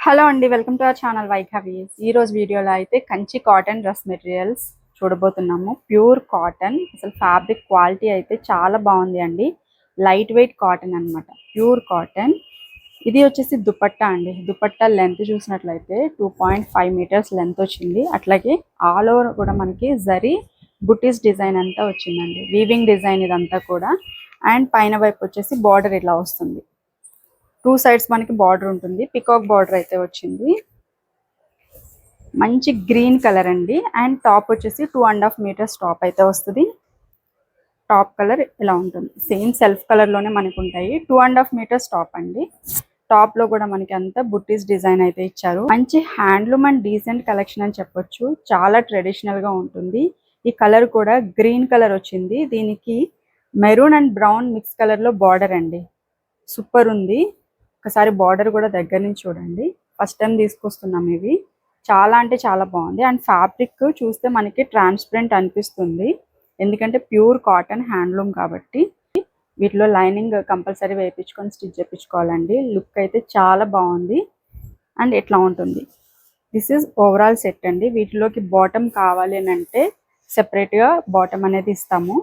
Hello అండి, welcome to our channel వైఖావీస్. ఈ రోజు వీడియోలో అయితే కంచి కాటన్ డ్రెస్ మెటీరియల్స్ చూడబోతున్నాము. ప్యూర్ కాటన్, అసలు ఫ్యాబ్రిక్ క్వాలిటీ అయితే చాలా బాగుంది అండి. లైట్ వెయిట్ కాటన్ అన్నమాట, ప్యూర్ కాటన్. ఇది వచ్చేసి దుపట్టా అండి. దుపట్టా లెంత్ చూసినట్లయితే 2.5 మీటర్స్ లెంత్ వచ్చింది. అట్లాగే ఆల్ ఓవర్ కూడా మనకి జరీ బుటీస్ డిజైన్ అంతా వచ్చిందండి. వీవింగ్ డిజైన్ ఇదంతా కూడా. అండ్ పైన వైపు వచ్చేసి బార్డర్ ఇలా వస్తుంది. 2 సైడ్స్ మనకి బార్డర్ ఉంటుంది. పికాక్ బార్డర్ అయితే వచ్చింది. మంచి గ్రీన్ కలర్ అండి. అండ్ టాప్ వచ్చేసి 2.5 మీటర్స్ టాప్ అయితే వస్తుంది. టాప్ కలర్ ఇలా ఉంటుంది. సేమ్ సెల్ఫ్ కలర్ లోనే మనకు ఉంటాయి. 2.5 మీటర్స్ టాప్ అండి. టాప్ లో కూడా మనకి అంతా బుట్టీస్ డిజైన్ అయితే ఇచ్చారు. మంచి హ్యాండ్లూమ్ అండ్ డీసెంట్ కలెక్షన్ అని చెప్పొచ్చు. చాలా ట్రెడిషనల్ గా ఉంటుంది. ఈ కలర్ కూడా గ్రీన్ కలర్ వచ్చింది. దీనికి maroon and brown mix colour లో బార్డర్ అండి. సూపర్ ఉంది. ఒకసారి బార్డర్ కూడా దగ్గర నుంచి చూడండి. ఫస్ట్ టైం తీసుకొస్తున్నాం ఇవి. చాలా అంటే చాలా బాగుంది. అండ్ ఫ్యాబ్రిక్ చూస్తే మనకి ట్రాన్స్పరెంట్ అనిపిస్తుంది. ఎందుకంటే ప్యూర్ కాటన్ హ్యాండ్లూమ్ కాబట్టి. వీటిలో లైనింగ్ కంపల్సరీ వేయించుకొని స్టిచ్ చేయించుకోవాలండి. లుక్ అయితే చాలా బాగుంది. అండ్ ఎట్లా ఉంటుంది, దిస్ ఈజ్ ఓవరాల్ సెట్ అండి. వీటిలోకి బాటమ్ కావాలి అని అంటే సెపరేట్గా బాటమ్ అనేది ఇస్తాము.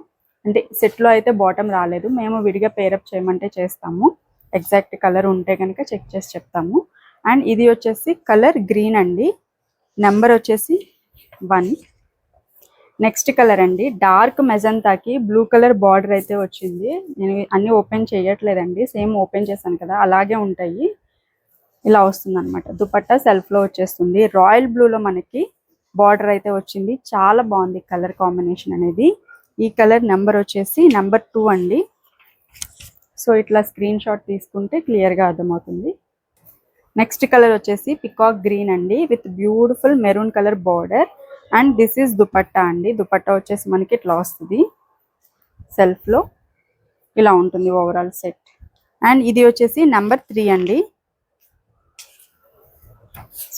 అంటే సెట్లో అయితే బాటమ్ రాలేదు, మేము విడిగా పేరప్ చేయమంటే చేస్తాము. ఎగ్జాక్ట్ కలర్ ఉంటే కనుక చెక్ చేసి చెప్తాము. అండ్ ఇది వచ్చేసి కలర్ గ్రీన్ అండి. నెంబర్ వచ్చేసి 1. నెక్స్ట్ కలర్ అండి, డార్క్ మెజంతాకి బ్లూ కలర్ బార్డర్ అయితే వచ్చింది. నేను అన్ని ఓపెన్ చేయట్లేదండి, సేమ్ ఓపెన్ చేశాను కదా అలాగే ఉంటాయి. ఇలా వస్తుంది అనమాట. దుపట్టా సెల్ఫ్ లో వచ్చేస్తుంది. రాయల్ బ్లూలో మనకి బార్డర్ అయితే వచ్చింది. చాలా బాగుంది కలర్ కాంబినేషన్ అనేది. ఈ కలర్ నెంబర్ వచ్చేసి నెంబర్ 2 అండి. సో ఇట్లా స్క్రీన్ షాట్ తీసుకుంటే క్లియర్గా అర్థమవుతుంది. నెక్స్ట్ కలర్ వచ్చేసి పికాక్ గ్రీన్ అండి, with beautiful maroon colour border. And this is dupatta అండి. దుపట్టా వచ్చేసి మనకి ఇట్లా వస్తుంది. సెల్ఫ్లో ఇలా ఉంటుంది ఓవరాల్ సెట్. అండ్ ఇది వచ్చేసి నెంబర్ 3 అండి.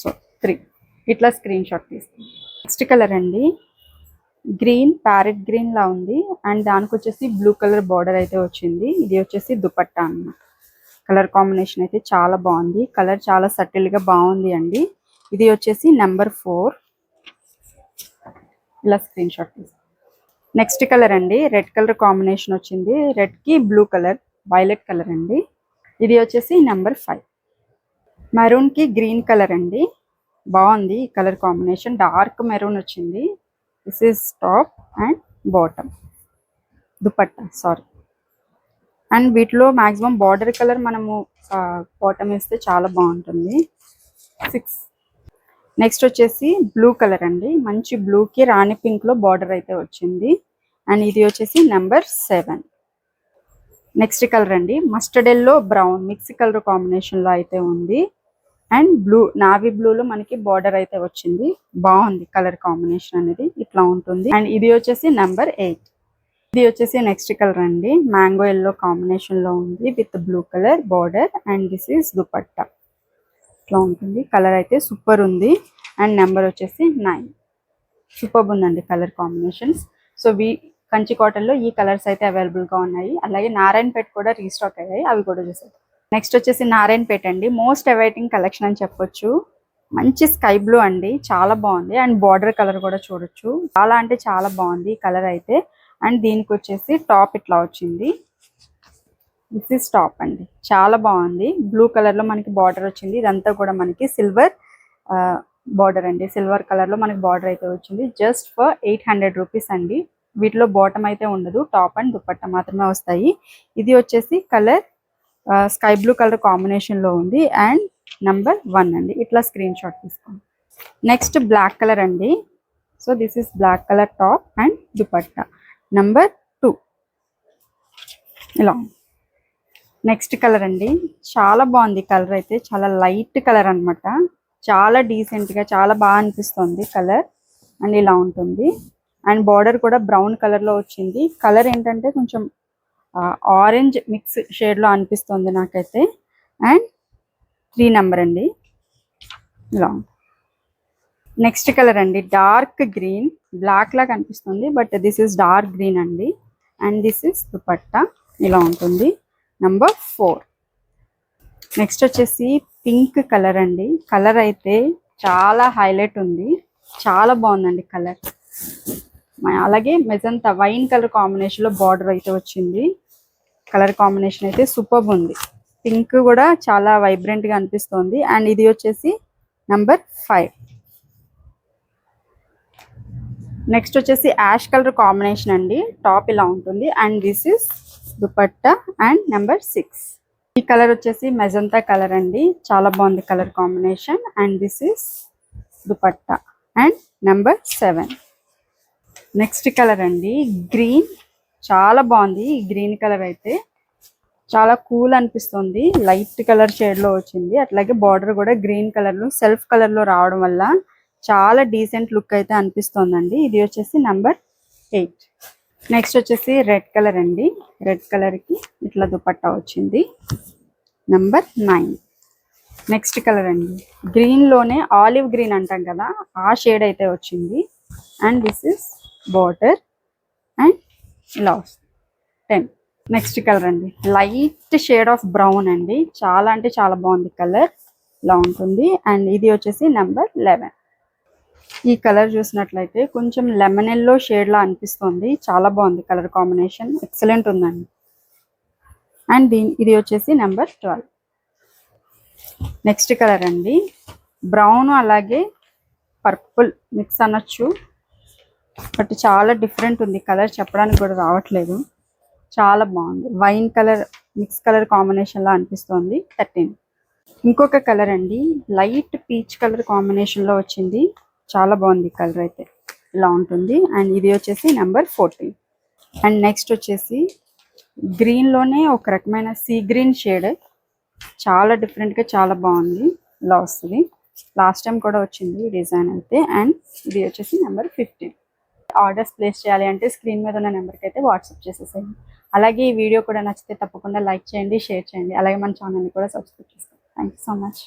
సో 3 ఇట్లా స్క్రీన్ షాట్ తీసుకుంది. నెక్స్ట్ కలర్ అండి, గ్రీన్, ప్యారెట్ గ్రీన్ లా ఉంది. అండ్ దానికి వచ్చేసి బ్లూ కలర్ బార్డర్ అయితే వచ్చింది. ఇది వచ్చేసి దుపట్టా అన్నమాట. కలర్ కాంబినేషన్ అయితే చాలా బాగుంది. కలర్ చాలా సటిల్ గా బాగుంది అండి. ఇది వచ్చేసి నెంబర్ 4. ఇలా స్క్రీన్ షాట్ తీసుకోండి. నెక్స్ట్ కలర్ అండి, రెడ్ కలర్ కాంబినేషన్ వచ్చింది. రెడ్ కి బ్లూ కలర్, వైలెట్ కలర్ అండి. ఇది వచ్చేసి నెంబర్ 5. మెరూన్ కి గ్రీన్ కలర్ అండి. బాగుంది ఈ కలర్ కాంబినేషన్. డార్క్ మెరూన్ వచ్చింది. This is top and bottom, dupatta sorry. And వీటిలో మాక్సిమం బార్డర్ కలర్ మనము బాటమ్ వేస్తే చాలా బాగుంటుంది. 6. నెక్స్ట్ వచ్చేసి బ్లూ కలర్ అండి. మంచి బ్లూకి రాణి పింక్లో బార్డర్ అయితే వచ్చింది. అండ్ ఇది వచ్చేసి నెంబర్ 7. నెక్స్ట్ కలర్ అండి, mustard yellow brown mix colour కాంబినేషన్లో అయితే ఉంది. అండ్ బ్లూ, నావీ బ్లూలో మనకి బార్డర్ అయితే వచ్చింది. బాగుంది కలర్ కాంబినేషన్ అనేది, ఇట్లా ఉంటుంది. అండ్ ఇది వచ్చేసి నెంబర్ 8. ఇది వచ్చేసి నెక్స్ట్ కలర్ అండి, మ్యాంగో ఎల్లో కాంబినేషన్ లో ఉంది with blue colour border. And this is dupatta, ఇట్లా ఉంటుంది. కలర్ అయితే సూపర్ ఉంది. అండ్ నెంబర్ వచ్చేసి 9. సూపర్ ఉందండి colour combinations. So Kanchi cotton లో ఈ కలర్స్ అయితే అవైలబుల్ గా ఉన్నాయి. అలాగే నారాయణపేట కూడా రీస్టాక్ అయ్యాయి, అవి కూడా చూసారు. నెక్స్ట్ వచ్చేసి నారాయణపేట అండి. మోస్ట్ అవైటింగ్ కలెక్షన్ అని చెప్పొచ్చు. మంచి స్కై బ్లూ అండి, చాలా బాగుంది. అండ్ బార్డర్ కలర్ కూడా చూడొచ్చు. చాలా అంటే చాలా బాగుంది ఈ కలర్ అయితే. అండ్ దీనికి వచ్చేసి టాప్ ఇట్లా వచ్చింది. దిస్ ఇస్ టాప్ అండి, చాలా బాగుంది. బ్లూ కలర్ లో మనకి బార్డర్ వచ్చింది. ఇదంతా కూడా మనకి సిల్వర్ బార్డర్ అండి. సిల్వర్ కలర్ లో మనకి బార్డర్ అయితే వచ్చింది. జస్ట్ ఫర్ 800 రూపీస్ అండి. వీటిలో బాటమ్ అయితే ఉండదు, టాప్ అండ్ దుపట్టా మాత్రమే వస్తాయి. ఇది వచ్చేసి colour sky blue colour combination లో ఉంది. అండ్ నెంబర్ 1 అండి. ఇట్లా స్క్రీన్ షాట్ తీసుకోండి. నెక్స్ట్ బ్లాక్ కలర్ అండి. So this is black colour top and dupatta, number 2. ఇలా నెక్స్ట్ కలర్ అండి, చాలా బాగుంది కలర్ అయితే. చాలా లైట్ కలర్ అనమాట. చాలా డీసెంట్ గా చాలా బాగా అనిపిస్తుంది కలర్. అండ్ ఇలా ఉంటుంది. అండ్ బార్డర్ కూడా బ్రౌన్ కలర్ లో వచ్చింది. కలర్ ఏంటంటే కొంచెం ఆరెంజ్ మిక్స్ షేడ్ లో అనిపిస్తుంది నాకైతే. అండ్ 3 నెంబర్ అండి. ఇలా నెక్స్ట్ కలర్ అండి, డార్క్ గ్రీన్, బ్లాక్ లా కనిపిస్తుంది but this is dark green అండి. అండ్ దిస్ ఇస్ దుపట్టా, ఇలా ఉంటుంది. నెంబర్ 4. నెక్స్ట్ వచ్చేసి పింక్ కలర్ అండి. కలర్ అయితే చాలా హైలైట్ ఉంది, చాలా బాగుందండి కలర్. అలాగే మెజంతా వైన్ కలర్ కాంబినేషన్ లో బార్డర్ అయితే వచ్చింది. కలర్ కాంబినేషన్ అయితే సూపర్ ఉంది. పింక్ కూడా చాలా వైబ్రెంట్ గా అనిపిస్తుంది. అండ్ ఇది వచ్చేసి నంబర్ 5. నెక్స్ట్ వచ్చేసి యాష్ కలర్ కాంబినేషన్ అండి. టాప్ ఇలా ఉంటుంది and this is dupatta and number 6. ఈ కలర్ వచ్చేసి మెజంతా కలర్ అండి. చాలా బాగుంది colour combination. And this is dupatta and number 7. Next colour అండి గ్రీన్. చాలా బాగుంది ఈ గ్రీన్ కలర్ అయితే. చాలా కూల్ అనిపిస్తుంది. లైట్ కలర్ షేడ్ లో వచ్చింది. అట్లాగే బార్డర్ కూడా గ్రీన్ కలర్ లో సెల్ఫ్ కలర్ లో రావడం వల్ల చాలా డీసెంట్ లుక్ అయితే అనిపిస్తోందండి. ఇది వచ్చేసి నంబర్ 8. నెక్స్ట్ వచ్చేసి రెడ్ కలర్ అండి. రెడ్ కలర్ కి ఇట్లా దుపట్టా వచ్చింది. నంబర్ 9. నెక్స్ట్ కలర్ అండి గ్రీన్ లోనే ఆలివ్ గ్రీన్ అంటాం కదా, ఆ షేడ్ అయితే వచ్చింది. And this is border and ఇలా 10. నెక్స్ట్ కలర్ అండి లైట్ షేడ్ ఆఫ్ బ్రౌన్ అండి. చాలా అంటే చాలా బాగుంది కలర్, ఇలా ఉంటుంది. అండ్ ఇది వచ్చేసి నెంబర్ 11. ఈ కలర్ చూసినట్లయితే కొంచెం లెమన్ ఎల్లో షేడ్ లా అనిపిస్తుంది. చాలా బాగుంది కలర్ కాంబినేషన్, ఎక్సలెంట్ ఉందండి. అండ్ ఇది వచ్చేసి నెంబర్ 12. నెక్స్ట్ కలర్ అండి బ్రౌన్ అలాగే పర్పుల్ మిక్స్ అనొచ్చు, బట్ చాలా డిఫరెంట్ ఉంది కలర్, చెప్పడానికి కూడా రావట్లేదు. చాలా బాగుంది. Wine colour mix colour combination లా అనిపిస్తుంది. 13. ఇంకొక కలర్ అండి లైట్ పీచ్ కలర్ కాంబినేషన్ లో వచ్చింది. చాలా బాగుంది కలర్ అయితే, ఇలా ఉంటుంది. అండ్ ఇది వచ్చేసి నెంబర్ 14. అండ్ నెక్స్ట్ వచ్చేసి గ్రీన్ లోనే ఒక రకమైన సీ గ్రీన్ షేడ్, చాలా డిఫరెంట్ గా చాలా బాగుంది, ఇలా వస్తుంది. లాస్ట్ టైం కూడా వచ్చింది డిజైన్ అయితే. అండ్ ఇది వచ్చేసి నెంబర్ 15. ఆర్డర్స్ ప్లేస్ చేయాలి అంటే స్క్రీన్ మీద ఉన్న నెంబర్కి అయితే వాట్సాప్ చేసేసేయండి. అలాగే ఈ వీడియో కూడా నచ్చితే తప్పకుండా లైక్ చేయండి, షేర్ చేయండి. అలాగే మన ఛానల్ని కూడా సబ్స్క్రైబ్ చేసుకోండి. Thank you so much.